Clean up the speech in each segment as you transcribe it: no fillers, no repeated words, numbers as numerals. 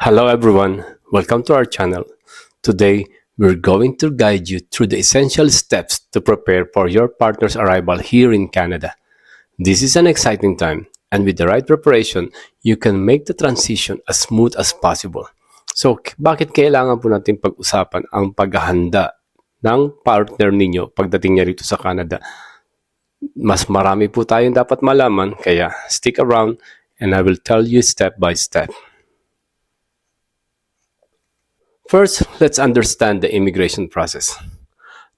Hello everyone, welcome to our channel. Today, we're going to guide you through the essential steps to prepare for your partner's arrival here in Canada. This is an exciting time, and with the right preparation, you can make the transition as smooth as possible. So, bakit kailangan po natin pag-usapan ang paghahanda ng partner ninyo pagdating niya rito sa Canada? Mas marami po tayong dapat malaman, kaya stick around and I will tell you step by step. First, let's understand the immigration process.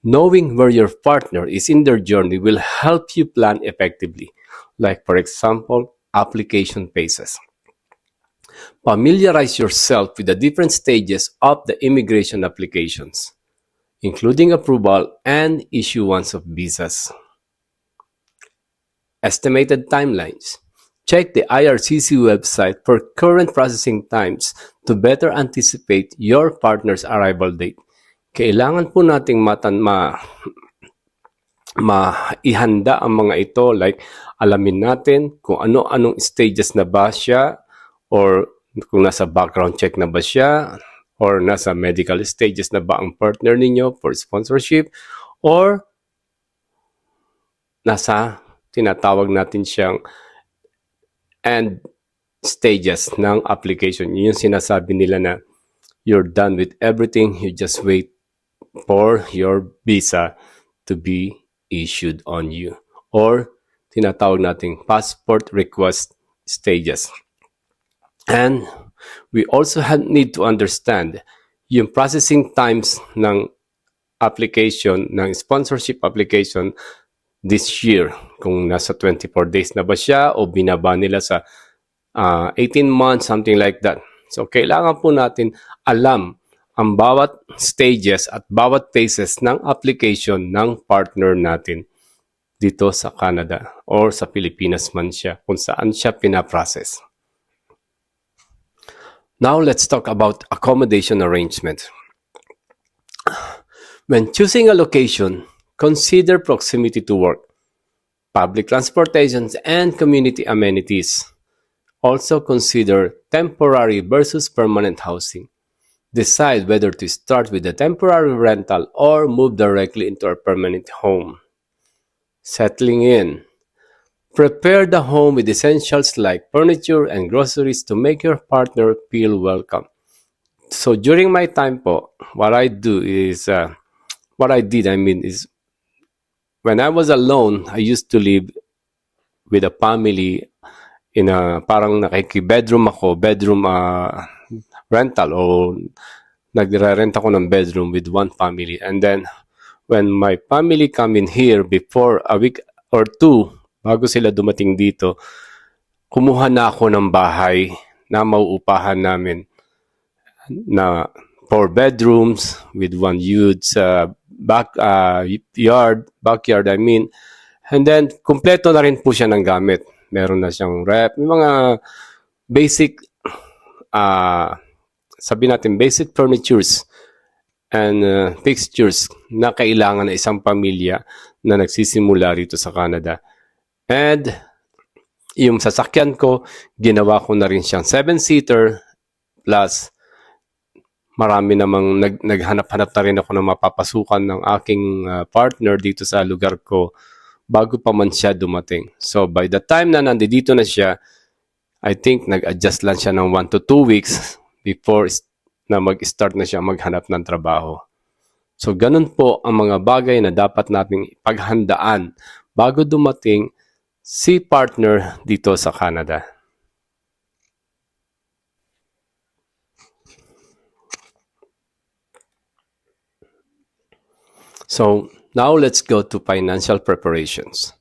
Knowing where your partner is in their journey will help you plan effectively, like for example, application phases. Familiarize yourself with the different stages of the immigration applications, including approval and issuance of visas. Estimated timelines. Check the IRCC website for current processing times to better anticipate your partner's arrival date. Kailangan po nating maihanda ang mga ito, like alamin natin kung ano-anong stages na ba siya, or kung nasa background check na ba siya, or nasa medical stages na ba ang partner ninyo for sponsorship, or nasa tinatawag natin siyang end stages ng application. Yun yung sinasabi nila na you're done with everything, you just wait for your visa to be issued on you, or tinatawag nating passport request stages. And we also need to understand yung processing times ng application, ng sponsorship application this year, kung nasa 24 days na ba siya o binaba nila sa 18 months, something like that. So, kailangan po natin alam ang bawat stages at bawat phases ng application ng partner natin dito sa Canada or sa Pilipinas man siya, kung saan siya pinaprocess. Now, let's talk about accommodation arrangement. When choosing a location, consider proximity to work, public transportations, and community amenities. Also consider temporary versus permanent housing. Decide whether to start with a temporary rental or move directly into a permanent home. Settling in. Prepare the home with essentials like furniture and groceries to make your partner feel welcome. So during my time po, what I did is when I was alone, I used to live with a family in a parang nakiki-bedroom ako, bedroom rental, o nagre-rent ako ng bedroom with one family. And then when my family come in here before a week or two, bago sila dumating dito, kumuha na ako ng bahay na mauupahan namin na 4 bedrooms with one huge backyard, and then kumpleto na rin po siya ng gamit. Meron na siyang rep, may mga basic sabi natin basic furnitures and fixtures na kailangan ng isang pamilya na nagsisimula rito sa Canada. And yung sasakyan ko, ginawa ko na rin siyang 7-seater, plus marami namang naghanap-hanap na rin ako ng mapapasukan ng aking partner dito sa lugar ko bago pa man siya dumating. So by the time na nandito na siya, I think nag-adjust lang siya ng 1 to 2 weeks before na mag-start na siya maghanap ng trabaho. So ganun po ang mga bagay na dapat nating paghandaan bago dumating si partner dito sa Canada. So now let's go to financial preparations.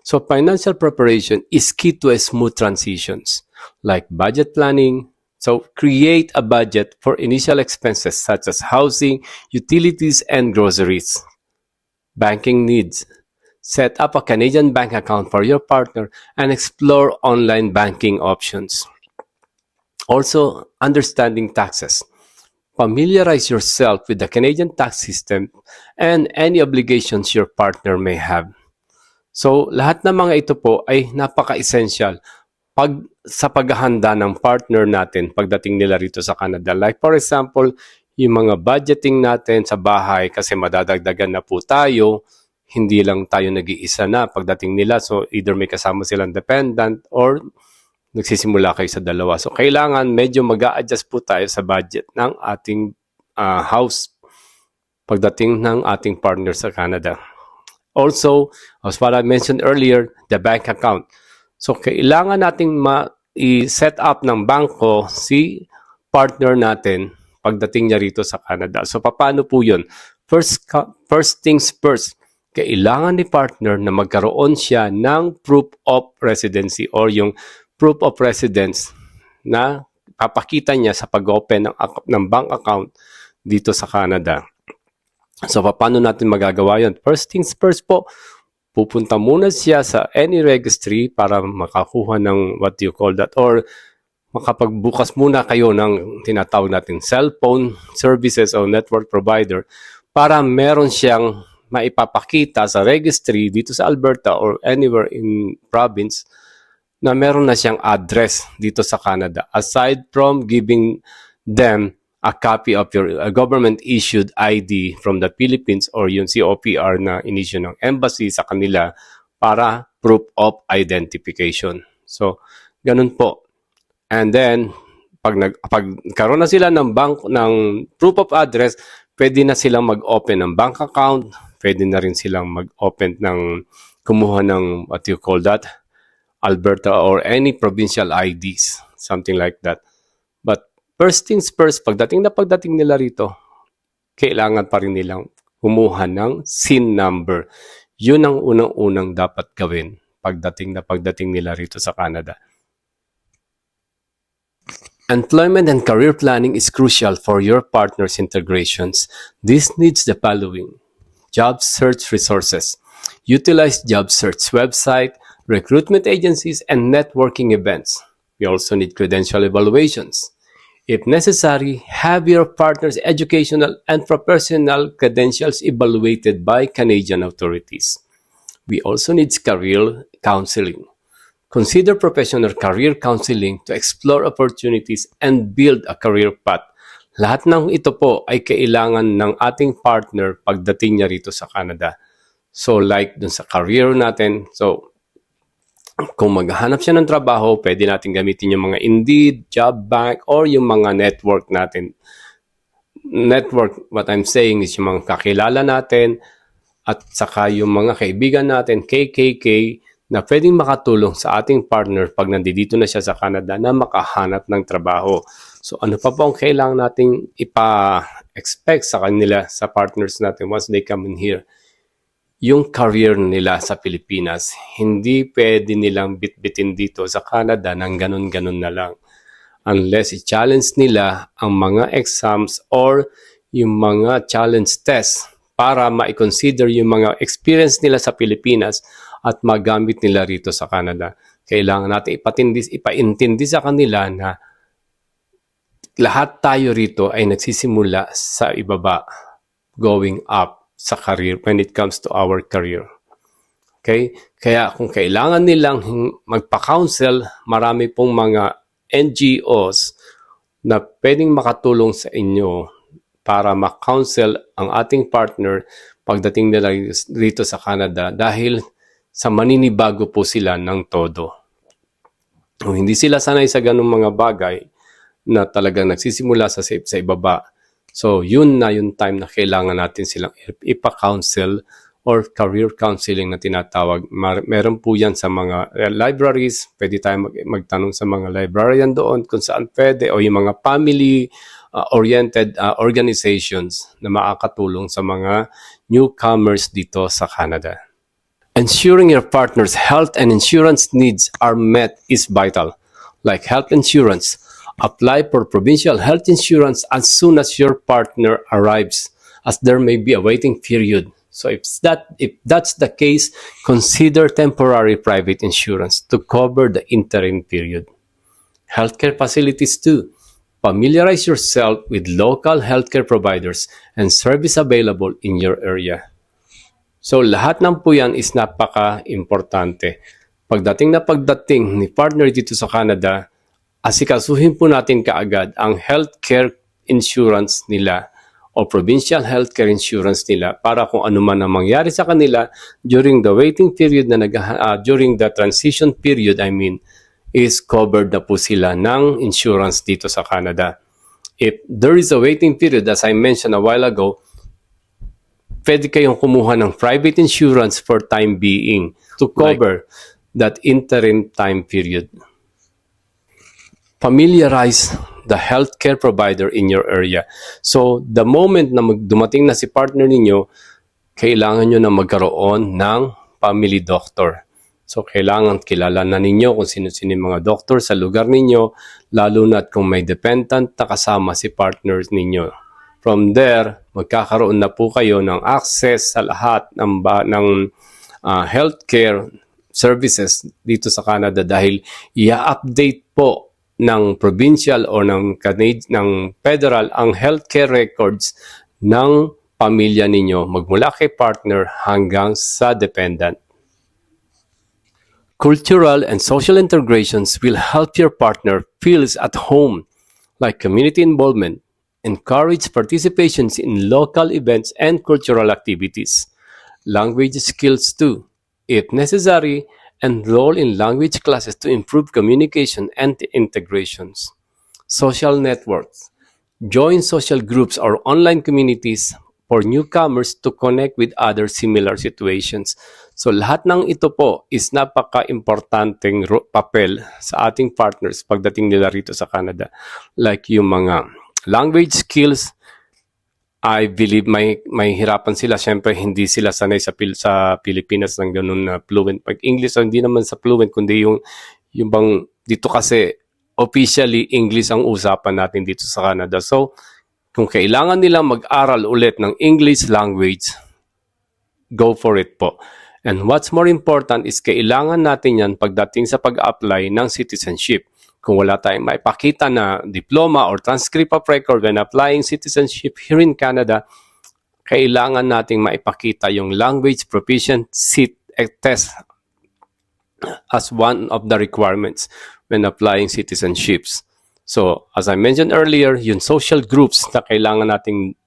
So financial preparation is key to a smooth transitions, like budget planning. So create a budget for initial expenses such as housing, utilities, and groceries. Banking needs. Set up a Canadian bank account for your partner and explore online banking options. Also, understanding taxes. Familiarize yourself with the Canadian tax system and any obligations your partner may have. So, lahat ng mga ito po ay napaka-essential sa paghahanda ng partner natin pagdating nila rito sa Canada. Like for example, yung mga budgeting natin sa bahay kasi madadagdagan na po tayo, hindi lang tayo nag-iisa na pagdating nila. So either may kasama silang dependent or nagsisimula kayo sa dalawa. So kailangan medyo mag-a-adjust po tayo sa budget ng ating house pagdating ng ating partner sa Canada. Also, as what I mentioned earlier, the bank account. So, kailangan nating i-set up ng bangko si partner natin pagdating niya rito sa Canada. So, paano po yun? First things first, kailangan ni partner na magkaroon siya ng proof of residency or yung proof of residence na papakita niya sa pag-open ng bank account dito sa Canada. So, paano natin magagawa yun? First things first po, pupunta muna siya sa any registry para makakuha ng what you call that or makapagbukas muna kayo ng tinatawag natin cellphone services o network provider para meron siyang maipapakita sa registry dito sa Alberta or anywhere in province na meron na siyang address dito sa Canada. Aside from giving them a copy of your government-issued ID from the Philippines or yung COPR na inisyu ng embassy sa kanila para proof of identification. So, ganun po. And then, pag karoon na sila ng proof of address, pwede na silang mag-open ng bank account, pwede na rin silang mag-open kumuha ng what you call that, Alberta or any provincial IDs, something like that. But first things first, pagdating nila rito, kailangan pa rin nilang kumuha ng SIN number. Yun ang unang-unang dapat gawin pagdating nila rito sa Canada. Employment and career planning is crucial for your partner's integrations. This needs the following: job search resources. Utilize job search website, recruitment agencies, and networking events. We also need credential evaluations. If necessary, have your partner's educational and professional credentials evaluated by Canadian authorities. We also need career counseling. Consider professional career counseling to explore opportunities and build a career path. Lahat ng ito po ay kailangan ng ating partner pagdating niya rito sa Canada. So like dun sa career natin, so kung maghahanap siya ng trabaho, pwede natin gamitin yung mga Indeed, Job Bank, or yung mga network natin. Network, what I'm saying is yung mga kakilala natin at saka yung mga kaibigan natin, KKK, na pwedeng makatulong sa ating partner pag nandito na siya sa Canada na makahanap ng trabaho. So ano pa po ang kailangan nating ipa-expect sa kanila, sa partners natin once they come in here? Yung career nila sa Pilipinas. Hindi pwede nilang bitbitin dito sa Canada ng ganun-ganun na lang. Unless i-challenge nila ang mga exams or yung mga challenge tests para ma-consider yung mga experience nila sa Pilipinas at magamit nila rito sa Canada. Kailangan natin ipaintindi sa kanila na lahat tayo rito ay nagsisimula sa ibaba, going up sa career when it comes to our career. Okay? Kaya kung kailangan nilang magpa-counsel, marami pong mga NGOs na pwedeng makatulong sa inyo para ma-counsel ang ating partner pagdating nila dito sa Canada dahil sa maninibago po sila ng todo. Kung hindi sila sanay sa ganung mga bagay na talagang nagsisimula sa ibaba, so, yun na yung time na kailangan natin silang ipa-counsel or career counseling na tinatawag. Meron po yan sa mga libraries. Pwede tayo magtanong sa mga librarian doon kung saan pwede o yung mga family-oriented organizations na makakatulong sa mga newcomers dito sa Canada. Ensuring your partner's health and insurance needs are met is vital. Like health insurance, apply for provincial health insurance as soon as your partner arrives, as there may be a waiting period. So if that's the case, consider temporary private insurance to cover the interim period. Healthcare facilities too. Familiarize yourself with local healthcare providers and service available in your area. So lahat ng po yan is napaka-importante. Pagdating ni partner dito sa Canada, asikasuhin po natin kaagad ang healthcare insurance nila o provincial healthcare insurance nila para kung ano man ang mangyari sa kanila during the waiting period during the transition period, is covered na po sila ng insurance dito sa Canada. If there is a waiting period, as I mentioned a while ago, pwede kayong kumuha ng private insurance for time being to cover that interim time period. Familiarize the healthcare provider in your area. So, the moment na dumating na si partner ninyo, kailangan nyo na magkaroon ng family doctor. So, kailangan kilala na ninyo kung sino-sino yung mga doctor sa lugar ninyo, lalo na kung may dependent na kasama si partners ninyo. From there, magkakaroon na po kayo ng access sa lahat ng healthcare services dito sa Canada dahil i-update po ng provincial o ng federal ang healthcare records ng pamilya ninyo magmula kay partner hanggang sa dependent. Cultural and social integrations will help your partner feels at home, like community involvement, encourage participations in local events and cultural activities. Language skills too, if necessary, enroll in language classes to improve communication and integrations. Social networks. Join social groups or online communities for newcomers to connect with other similar situations. So lahat ng ito po is napaka-importanteng papel sa ating partners pagdating nila rito sa Canada. Like yung mga language skills, I believe may hirapan sila. Siyempre, hindi sila sanay sa Pilipinas ng ganun na fluent. Pag English, hindi naman sa fluent, kundi yung bang dito kasi officially English ang usapan natin dito sa Canada. So, kung kailangan nilang mag-aral ulit ng English language, go for it po. And what's more important is kailangan natin yan pagdating sa pag-apply ng citizenship. Kung wala tayong maipakita na diploma or transcript of record when applying citizenship here in Canada, kailangan nating maipakita yung language proficiency test as one of the requirements when applying citizenships. So, as I mentioned earlier, yung social groups na kailangan nating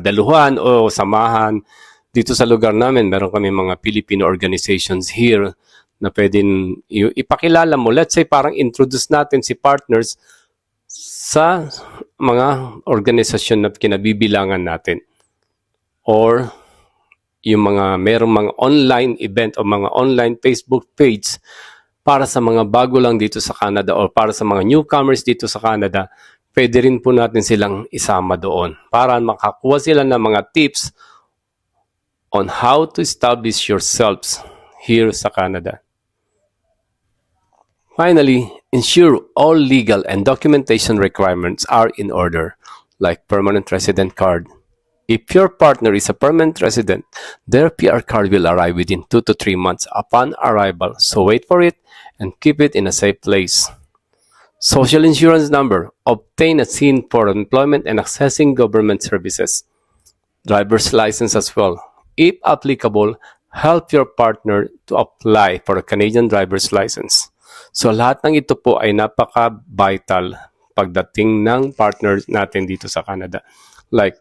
daluhan o samahan dito sa lugar namin, meron kami mga Filipino organizations here na pwedeng ipakilala mo. Let's say parang introduce natin si partners sa mga organisasyon na kinabibilangan natin. Or yung merong mga online event o mga online Facebook page para sa mga bago lang dito sa Canada or para sa mga newcomers dito sa Canada, pwede rin po natin silang isama doon para makakuha sila ng mga tips on how to establish yourselves here sa Canada. Finally, ensure all legal and documentation requirements are in order, like permanent resident card. If your partner is a permanent resident, their PR card will arrive within 2 to 3 months upon arrival, so wait for it and keep it in a safe place. Social insurance number. Obtain a SIN for employment and accessing government services. Driver's license as well. If applicable, help your partner to apply for a Canadian driver's license. So lahat ng ito po ay napaka-vital pagdating ng partners natin dito sa Canada. Like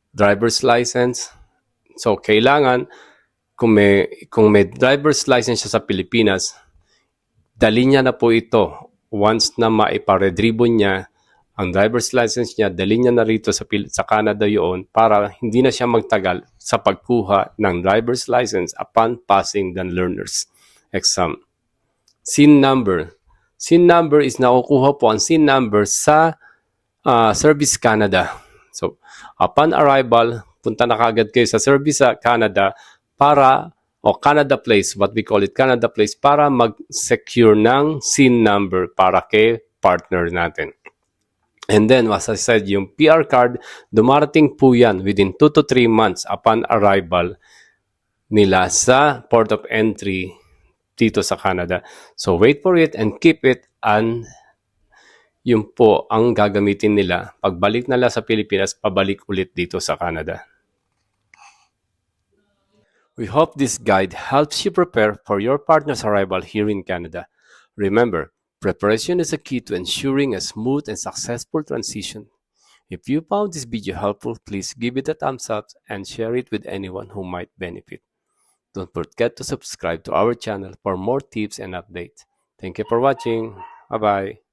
driver's license. So kailangan kung may driver's license siya sa Pilipinas, dali niya na po ito. Once na maiparedribo niya ang driver's license niya, dali niya na rito sa Canada yun para hindi na siya magtagal sa pagkuha ng driver's license upon passing the learner's exam. SIN number. SIN number is nakukuha po ang SIN number sa Service Canada. So, upon arrival, punta na kagad kayo sa Service Canada Canada Place, what we call it Canada Place, para mag-secure ng SIN number para kay partner natin. And then, as I said, yung PR card, dumarating po yan within 2 to 3 months upon arrival nila sa port of entry dito sa Canada. So, wait for it and keep it, and yun po ang gagamitin nila. Pagbalik nila sa Pilipinas, pabalik ulit dito sa Canada. We hope this guide helps you prepare for your partner's arrival here in Canada. Remember, preparation is a key to ensuring a smooth and successful transition. If you found this video helpful, please give it a thumbs up and share it with anyone who might benefit. Don't forget to subscribe to our channel for more tips and updates. Thank you for watching. Bye bye.